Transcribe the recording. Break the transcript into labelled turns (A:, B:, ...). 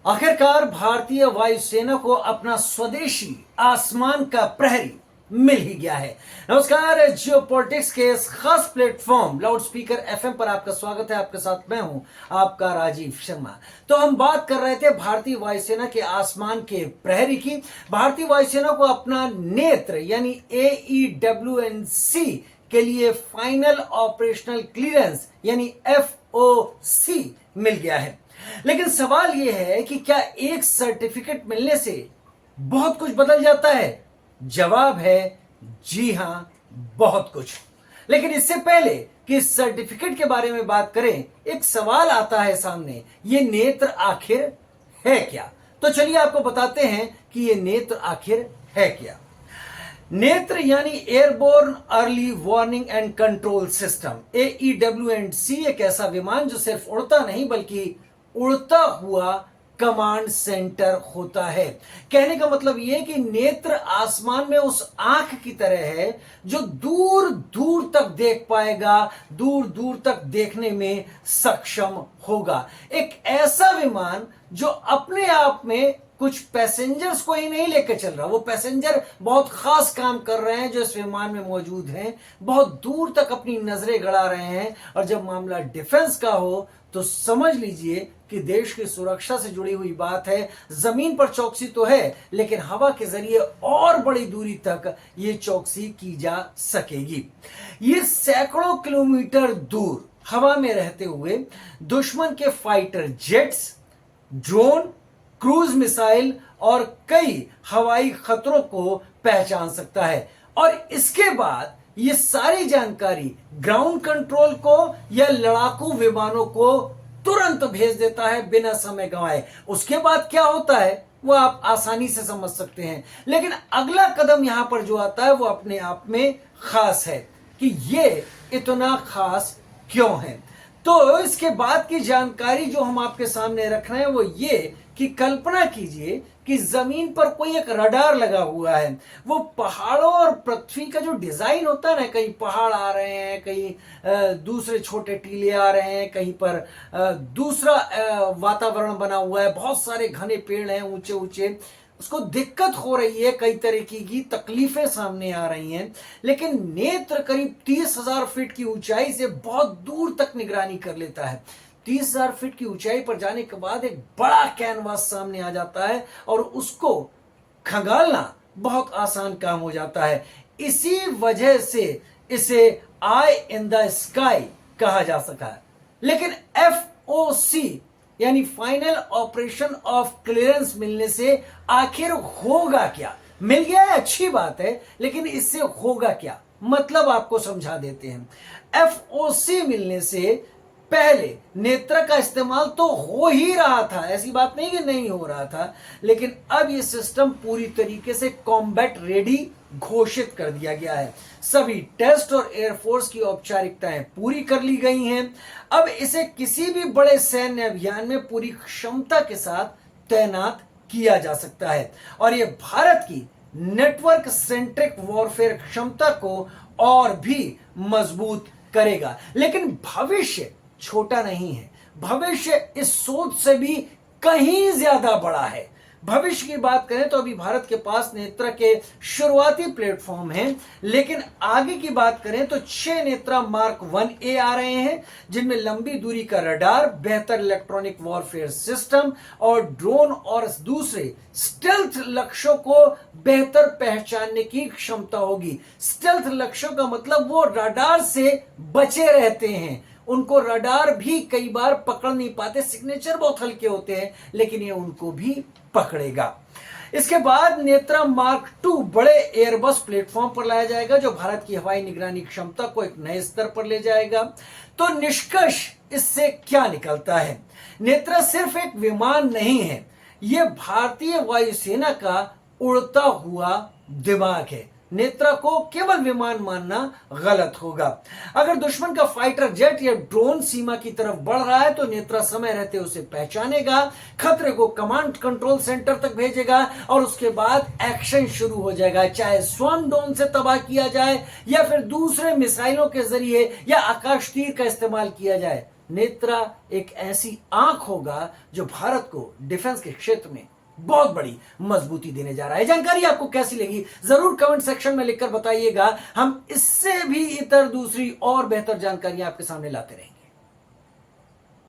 A: आखिरकार भारतीय वायुसेना को अपना स्वदेशी आसमान का प्रहरी मिल ही गया है। नमस्कार, जियोपॉलिटिक्स के इस खास प्लेटफॉर्म लाउड स्पीकर एफएम पर आपका स्वागत है। आपके साथ मैं हूं आपका राजीव शर्मा। तो हम बात कर रहे थे भारतीय वायुसेना के आसमान के प्रहरी की। भारतीय वायुसेना को अपना नेत्र यानी AEWNC के लिए फाइनल ऑपरेशनल क्लियरेंस यानी FOC मिल गया है। लेकिन सवाल यह है कि क्या एक सर्टिफिकेट मिलने से बहुत कुछ बदल जाता है? जवाब है जी हां, बहुत कुछ। लेकिन इससे पहले कि इस सर्टिफिकेट के बारे में बात करें, एक सवाल आता है सामने, ये नेत्र आखिर है क्या? तो चलिए आपको बताते हैं कि ये नेत्र आखिर है क्या। नेत्र यानी airborne early warning and control system AEWNC एक ऐसा विमान जो सिर्फ उड़ता नहीं बल्कि उड़ता हुआ कमांड सेंटर होता है। कहने का मतलब यह कि नेत्र आसमान में उस आंख की तरह है जो दूर दूर तक देख पाएगा, दूर दूर तक देखने में सक्षम होगा। एक ऐसा विमान जो अपने आप में कुछ पैसेंजर्स को ही नहीं लेकर चल रहा, वो पैसेंजर बहुत खास काम कर रहे हैं जो इस विमान में मौजूद हैं, बहुत दूर तक अपनी नजरें गड़ा रहे हैं। और जब मामला डिफेंस का हो तो समझ लीजिए कि देश की सुरक्षा से जुड़ी हुई बात है। जमीन पर चौकसी तो है, लेकिन हवा के जरिए और बड़ी दूरी तक ये चौकसी की जा सकेगी। ये सैकड़ों किलोमीटर दूर हवा में रहते हुए दुश्मन के fighter jets, drone, cruise missile और कई हवाई खतरों को पहचान सकता है। और इसके बाद ये सारी जानकारी ग्राउंड कंट्रोल को या लड़ाकू विमानों को तुरंत भेज देता है बिना समय गंवाए। उसके बाद क्या होता है वो आप आसानी से समझ सकते हैं। लेकिन अगला कदम यहां पर जो आता है वो अपने आप में खास है कि ये इतना खास क्यों है। तो इसके बाद की जानकारी जो हम आपके सामने रख रहे हैं वो ये कि कल्पना कीजिए कि जमीन पर कोई एक रडार लगा हुआ है। वो पहाड़ों और पृथ्वी का जो डिजाइन होता है ना, कहीं पहाड़ आ रहे हैं, कहीं दूसरे छोटे टीले आ रहे हैं, कहीं पर दूसरा वातावरण बना हुआ है, बहुत सारे घने पेड़ हैं ऊंचे ऊंचे, उसको दिक्कत हो रही है, कई तरीके की तकलीफें सामने आ रही हैं। लेकिन नेत्र करीब 30,000 फीट की ऊंचाई से बहुत दूर तक निगरानी कर लेता है। 30,000 फीट की ऊंचाई पर जाने के बाद एक बड़ा कैनवास सामने आ जाता है और उसको खंगालना बहुत आसान काम हो जाता है। इसी वजह से इसे आई इन द स्काई कहा जा सका है। लेकिन FOC यानी फाइनल ऑपरेशन ऑफ क्लियरेंस मिलने से आखिर होगा क्या? मिल गया है, अच्छी बात है, लेकिन इससे होगा क्या, मतलब आपको समझा देते हैं। FOC मिलने से पहले नेत्र का इस्तेमाल तो हो ही रहा था, ऐसी बात नहीं कि नहीं हो रहा था, लेकिन अब यह सिस्टम पूरी तरीके से कॉम्बैट रेडी घोषित कर दिया गया है। सभी टेस्ट और एयरफोर्स की औपचारिकताएं पूरी कर ली गई हैं। अब इसे किसी भी बड़े सैन्य अभियान में पूरी क्षमता के साथ तैनात किया जा सकता है और यह भारत की नेटवर्क सेंट्रिक वॉरफेयर क्षमता को और भी मजबूत करेगा। लेकिन भविष्य छोटा नहीं है, भविष्य इस सोच से भी कहीं ज्यादा बड़ा है। भविष्य की बात करें तो अभी भारत के पास नेत्रा के शुरुआती प्लेटफॉर्म हैं, लेकिन आगे की बात करें तो 6 नेत्रा मार्क 1A आ रहे हैं, जिनमें लंबी दूरी का रडार, बेहतर इलेक्ट्रॉनिक वॉरफेयर सिस्टम और ड्रोन और दूसरे स्टेल्थ लक्ष्यों को बेहतर पहचानने की क्षमता होगी। स्टेल्थ लक्ष्यों का मतलब वो रडार से बचे रहते हैं, उनको रडार भी कई बार पकड़ नहीं पाते, सिग्नेचर बहुत हल्के होते हैं, लेकिन ये उनको भी पकड़ेगा। इसके बाद नेत्रा मार्क 2 बड़े एयरबस प्लेटफॉर्म पर लाया जाएगा जो भारत की हवाई निगरानी क्षमता को एक नए स्तर पर ले जाएगा। तो निष्कर्ष इससे क्या निकलता है? नेत्रा सिर्फ एक विमान नहीं है, यह भारतीय वायुसेना का उड़ता हुआ दिमाग है। नेत्रा को केवल विमान मानना गलत होगा। अगर दुश्मन का फाइटर जेट या ड्रोन सीमा की तरफ बढ़ रहा है तो नेत्रा समय रहते उसे पहचानेगा, खतरे को कमांड कंट्रोल सेंटर तक भेजेगा और उसके बाद एक्शन शुरू हो जाएगा। चाहे स्वर्ण ड्रोन से तबाह किया जाए या फिर दूसरे मिसाइलों के जरिए या आकाश तीर का इस्तेमाल किया जाए, नेत्रा एक ऐसी आंख होगा जो भारत को डिफेंस के क्षेत्र में बहुत बड़ी मजबूती देने जा रहा है। जानकारी आपको कैसी लगी जरूर कमेंट सेक्शन में लिखकर बताइएगा। हम इससे भी इतर दूसरी और बेहतर जानकारी आपके सामने लाते रहेंगे।